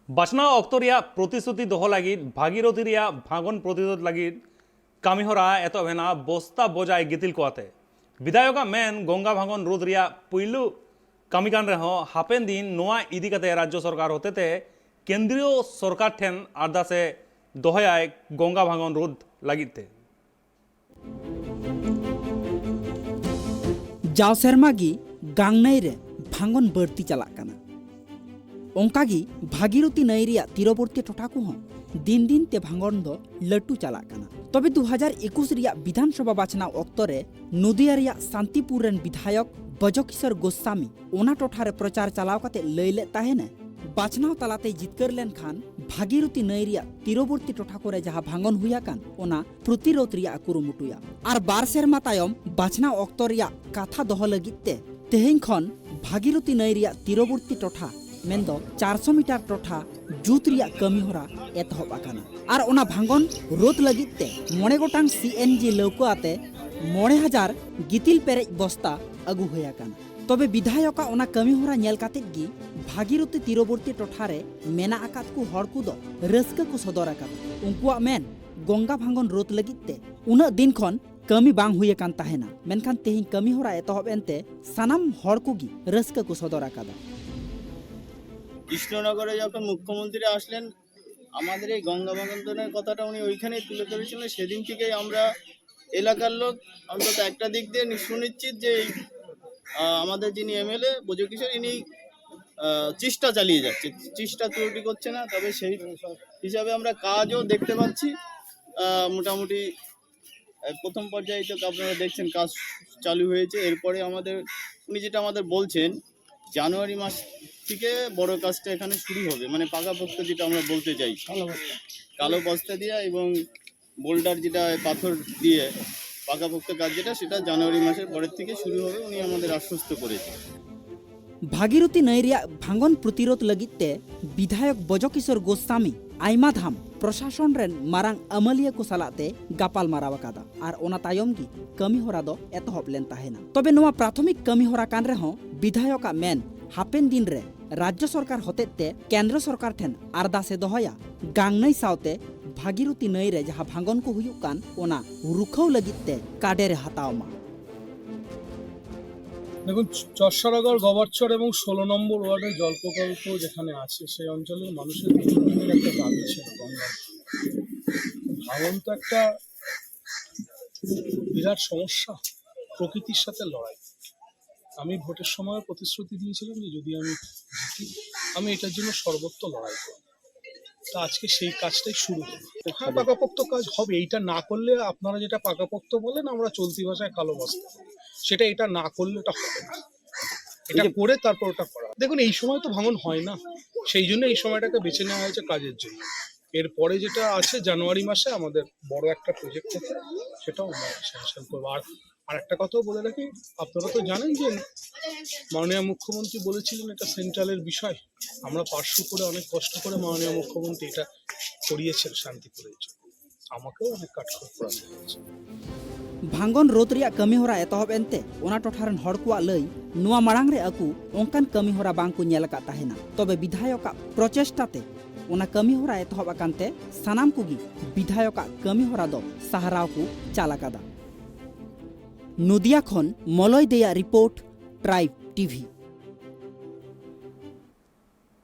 বাছনাও অক্ত প্রতিশ্রুতি দহ লাগি ভাগীরথী ভাঙন প্রতিরোধ লাগি কামিহরা এতভেনা বস্তা বজায় গিতিল কোয়াতে বিধায়কা মেন গঙ্গা ভাঙন রোধ পইলু কামিকান রেহ হাপেন দিন নোয়া ইদিকাতে রাজ্য সরকার হতেতে কেন্দ্রীয় সরকার ঠেন আর্দাসে দহয়ায় গঙ্গা ভাঙন রোধ লাগিতে जाव सेरमागी गांगनई रे भांगन बढ़ती चला काना ओंकागी भागीरथी नई रिया तीरवर्ती टोठा को दिन दिन ते भांगन दो लट्टू चला काना तबे 2021 रिया विधानसभा बाचनाव अक्तरे नदिया रिया शांतिपुर रेन विधायक बजकिशोर गोस्वामी ओना टोठा रे प्रचार चलाव काते लैले ताहेने बाचनाव तलाते जितकर लेन खान भागीरथी नई रिया तीरवर्ती टोठा कोरे जहाँ भांगन हुया कान ओना प्रतिरोध रिया कुरुमुटुया आर बार सेरमा तायम बाचनाव अक्तो रिया काथा दह लगिते तेहें खन भागीरथी नई रिया तीरवर्ती टोठा मेंदो 400 मीटर टोठा जूत रिया कमी होरा एतहब आकाना आर ओना भांगन रोध लगिते मोणे गोटांग सीएनजी लौको आते 9000 गितिल पेरेज बस्ता अगु होया काना तबे विधायका ओना कमी होरा नेल काते गी भागीरथी तीरवर्ती टोठारे मेना आकात को हड़ को दो रस्का को सदर आकात उनकुआ मेन गंगा भांगन रोध लगिते उना दिन खन कमी बांग हुए कान ताहेना मेनखान तेहिं कमी होरा एतहब एनते सानाम हड़ को गी रस्का को सदर आकादा কৃষ্ণনগরে যখন মুখ্যমন্ত্রী আসলেন আমাদের এই গঙ্গা ভাঙনের কথাটা উনি ওইখানেই তুলে ধরেছিলেন। সেদিন থেকেই আমরা এলাকার লোক অন্তত একটা দিক দিয়ে সুনিশ্চিত যে আমাদের যিনি এমএলএ বজকিশোর ইনি চেষ্টা চালিয়ে যাচ্ছে, চেষ্টা ত্রুটি করছে না। তবে সেই হিসাবে আমরা কাজও দেখতে পাচ্ছি। মোটামুটি প্রথম পর্যায়ে তো আপনারা দেখছেন কাজ চালু হয়েছে। এরপরে উনি যেটা আমাদের বলছেন জানুয়ারি মাস থেকে বড় কাজটা এখানে শুরু হবে, মানে পাকাপোক্ত যেটা আমরা বলতে চাই কালো বস্তা দিয়ে এবং বোল্ডার যেটা পাথর দিয়ে পাকাপোক্ত কাজ যেটা সেটা জানুয়ারি মাসের পরের থেকে শুরু হবে উনি আমাদের আশ্বস্ত করেছে। भागीरथी नई रिया भांगन प्रतिरोध लगिते विधायक बजकिशोर गोस्वामी आयमा धाम प्रशासन रेन मारांग अमलिया को सलाते गापाल मारावाकादा आर ओना तायम गी कमी होरा दो एतहब लेन ताहेना तबे नोआ प्राथमिक कमी होरा कान रेहो विधायका मेन हापेन दिन रे राज्य सरकार होतेते केंद्र सरकार ठेन आरदासे दोहया गांगनई सावते भागीरथी नई रे जहाँ भांगन को हुयुक कान ओना रुखाव लगिते काडेरे हातावमा দেখুন চরসরাগড় গবারচর এবং 16 নম্বর ওয়ার্ডের জল প্রকল্প যেখানে আছে সেই অঞ্চলের মানুষের দীর্ঘদিনের একটা দাবি ছিল গঙ্গার ভাঙন তো একটা বিরাট সমস্যা, প্রকৃতির সাথে লড়াই। আমি ভোটের সময় প্রতিশ্রুতি দিয়েছিলাম যে যদি আমি জিতি আমি এটার জন্য সর্বত্র লড়াই করব। তা আজকে সেই কাজটাই শুরু হলো। হ্যাঁ, পাকাপোক্ত কাজ হবে। এইটা না করলে আপনারা যেটা পাকাপোক্ত বলেন আমরা চলতি ভাষায় কালো বস্তা, সেটা এটা না করলে ওটা হবে না। এটা করে তারপর ওটা করা। দেখুন এই সময় তো ভাঙন হয় না, সেই জন্য এই সময়টাকে বেছে নেওয়া হয়েছে কাজের জন্য। এরপরে যেটা আছে জানুয়ারি মাসে আমাদের বড় একটা প্রজেক্ট আছে, সেটাও আমরা স্যাংশন করবো। আর একটা কথাও বলে রাখি, আপনারা তো জানেন যে মাননীয় মুখ্যমন্ত্রী বলেছিলেন এটা সেন্ট্রালের বিষয়। আমরা পার্শ্ব করে অনেক কষ্ট করে মাননীয় মুখ্যমন্ত্রী এটা করিয়েছেন শান্তিপুরের জন্য, আমাকেও অনেক কাঠখড় পোড়াতে হয়েছে। भांगन रोध रिया कमी होरा एतहब एनते ओना टोठारन हड़कुआ लई नुआ मारांग रे अकु ओंकान कमी होरा बांग को नेल का ताहेना तबे विधायका प्रचेष्टाते ओना कमी होरा एतहब अकानते सानाम कुगी विधायका कमी होरा दो सहाराव को चालाकादा नदिया खन मलय देया रिपोर्ट ट्राइब टीवी।